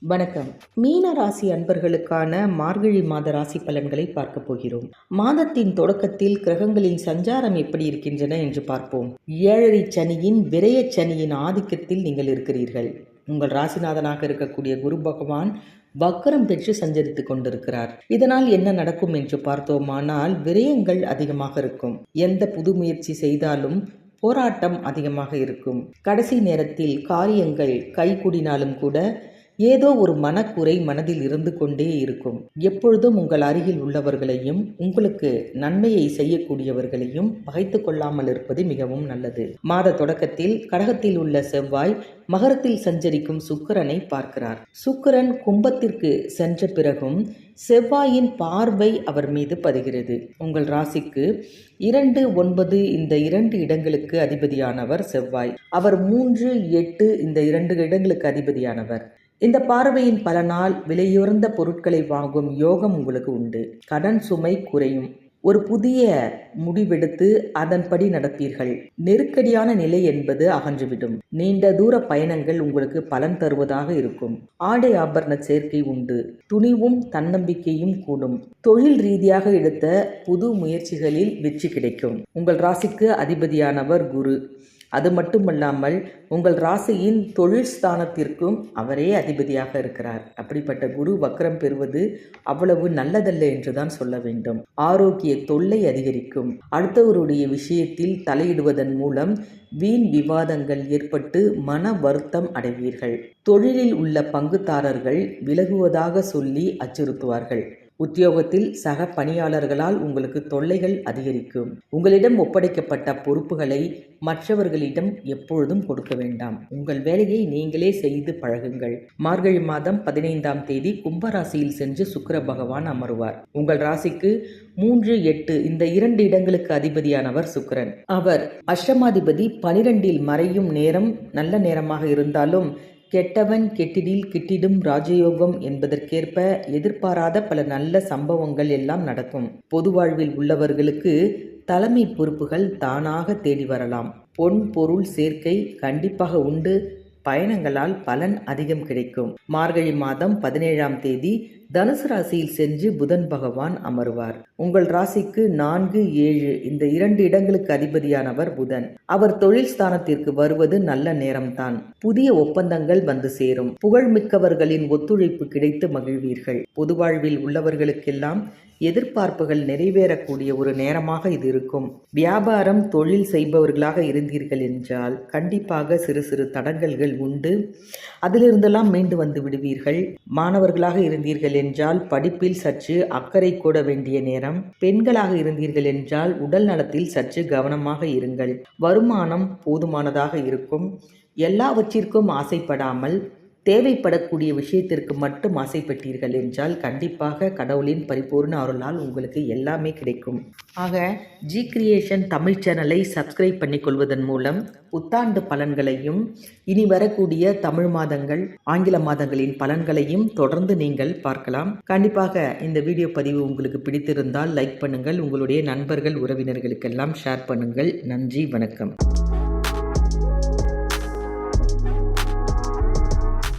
வணக்கம். மீன ராசி அன்பர்களுக்கான மார்கழி மாத ராசி பலன்களை பார்க்க போகிறோம். மாதத்தின் தொடக்கத்தில் கிரகங்களின் சஞ்சாரம் எப்படி இருக்கின்றன என்று பார்ப்போம். 7 சனியின் விரய சனியின் ஆதிக்கத்தில் நீங்கள் இருக்கிறீர்கள். உங்கள் ராசிநாதனாக இருக்கக்கூடிய குரு பகவான் வக்கரம் பெற்று சஞ்சரித்துக் கொண்டிருக்கிறார். இதனால் என்ன நடக்கும் என்று பார்த்தோமானால் விரயங்கள் அதிகமாக இருக்கும். எந்த புது முயற்சி செய்தாலும் போராட்டம் அதிகமாக இருக்கும். கடைசி நேரத்தில் காரியங்கள் கைகூடினாலும் கூட ஏதோ ஒரு மனக்குறை மனதில் இருந்து கொண்டே இருக்கும். எப்பொழுதும் உங்கள் அருகில் உள்ளவர்களையும் உங்களுக்கு நன்மையை செய்யக்கூடியவர்களையும் பகைத்து கொள்ளாமல் இருப்பது மிகவும் நல்லது. மாத தொடக்கத்தில் கடகத்தில் உள்ள செவ்வாய் மகரத்தில் சஞ்சரிக்கும் சுக்கிரனை பார்க்கிறார். சுக்கிரன் கும்பத்திற்கு சென்ற பிறகும் செவ்வாயின் பார்வை அவர் மீது பதிகிறது. உங்கள் ராசிக்கு 2, 9 இந்த 2 இடங்களுக்கு அதிபதியானவர் செவ்வாய். அவர் 3, 8 இந்த 2 இடங்களுக்கு அதிபதியானவர். இந்த பார்வையின் பலனால் விலையுயர்ந்த பொருட்களை வாங்கும் யோகம் உங்களுக்கு உண்டு. கடன் சுமை குறையும். ஒரு புதிய முடிவெடுத்து அதன்படி நடப்பீர்கள். நெருக்கடியான நிலை என்பது அகன்றுவிடும். நீண்ட தூர பயணங்கள் உங்களுக்கு பலன் தருவதாக இருக்கும். ஆடை ஆபரண சேர்க்கை உண்டு. துணிவும் தன்னம்பிக்கையும் கூடும். தொழில் ரீதியாக எடுத்த புது முயற்சிகளில் வெற்றி கிடைக்கும். உங்கள் ராசிக்கு அதிபதியானவர் குரு. அது மட்டுமல்லாமல் உங்கள் ராசியின் தொழில் ஸ்தானத்திற்கும் அவரே அதிபதியாக இருக்கிறார். அப்படிப்பட்ட குரு வக்ரம் பெறுவது அவ்வளவு நல்லதல்ல என்றுதான் சொல்ல வேண்டும். ஆரோக்கிய தொல்லை அதிகரிக்கும். அடுத்தவருடைய விஷயத்தில் தலையிடுவதன் மூலம் வீண் விவாதங்கள் ஏற்பட்டு மன வருத்தம் அடைவீர்கள். தொழிலில் உள்ள பங்குதாரர்கள் விலகுவதாக சொல்லி அச்சுறுத்துவார்கள். உத்தியோகத்தில் சக பணியாளர்களால் உங்களுக்கு தொல்லைகள் அதிகரிக்கும். உங்களிடம் ஒப்படைக்கப்பட்ட பொறுப்புகளை மற்றவர்களிடம் எப்பொழுதும் கொடுக்க வேண்டாம். உங்கள் வேலையை நீங்களே செய்து பழகுங்கள். மார்கழி மாதம் 15ஆம் தேதி கும்பராசியில் சென்று சுக்கிர பகவான் அமருவார். உங்கள் ராசிக்கு 3, 8 இந்த 2 இடங்களுக்கு அதிபதியானவர் சுக்கிரன். அவர் அஷ்டமாதிபதி 12இல் மறையும் நேரம் நல்ல நேரமாக இருந்தாலும் கெட்டவன் கெட்டிடில் கிட்டிடும் ராஜயோகம் என்பதற்கேற்ப எதிர்பாராத பல நல்ல சம்பவங்கள் எல்லாம் நடக்கும். பொது வாழ்வில் உள்ளவர்களுக்கு தலைமை பொறுப்புகள் தானாக தேடி வரலாம். பொன் பொருள் சேர்க்கை கண்டிப்பாக உண்டு. பயணங்களால் பலன் அதிகம் கிடைக்கும். மார்கழி மாதம் 17ஆம் தேதி தனுசு ராசியில் சென்று புதன் பகவான் அமருவார். உங்கள் ராசிக்கு 4, 7 இந்த 2 இடங்களுக்கு அதிபதியானவர் புதன். அவர் தொழில் ஸ்தானத்திற்கு வருவது நல்ல நேரம்தான். புதிய ஒப்பந்தங்கள் வந்து சேரும். புகழ்மிக்கவர்களின் ஒத்துழைப்பு கிடைத்து மகிழ்வீர்கள். பொது வாழ்வில் உள்ளவர்களுக்கெல்லாம் எதிர்பார்ப்புகள் நிறைவேறக்கூடிய ஒரு நேரமாக இது இருக்கும். வியாபாரம் தொழில் செய்பவர்களாக இருந்தீர்கள் என்றால் கண்டிப்பாக சிறு சிறு தடங்கல்கள் உண்டு. அதிலிருந்தெல்லாம் மீண்டு வந்து விடுவீர்கள். மாணவர்களாக இருந்தீர்கள் என்றால் படிப்பில் சற்று அக்கறை கூட வேண்டிய நேரம். பெண்களாக இருந்தீர்கள் என்றால் உடல் நலத்தில் சற்று கவனமாக இருங்கள். வருமானம் போதுமானதாக இருக்கும். எல்லாவற்றிற்கும் ஆசைப்படாமல் தேவைப்படக்கூடிய விஷயத்திற்கு மட்டும் ஆசைப்பட்டீர்கள் என்றால் கண்டிப்பாக கடவுளின் பரிபூர்ண அருளால் உங்களுக்கு எல்லாமே கிடைக்கும். ஆக ஜி கிரியேஷன் தமிழ் சேனலை சப்ஸ்கிரைப் பண்ணிக்கொள்வதன் மூலம் புத்தாண்டு பலன்களையும் இனி வரக்கூடிய தமிழ் மாதங்கள் ஆங்கில மாதங்களின் பலன்களையும் தொடர்ந்து நீங்கள் பார்க்கலாம். கண்டிப்பாக இந்த வீடியோ பதிவு உங்களுக்கு பிடித்திருந்தால் லைக் பண்ணுங்கள். உங்களுடைய நண்பர்கள் உறவினர்களுக்கெல்லாம் ஷேர் பண்ணுங்கள். நன்றி, வணக்கம்.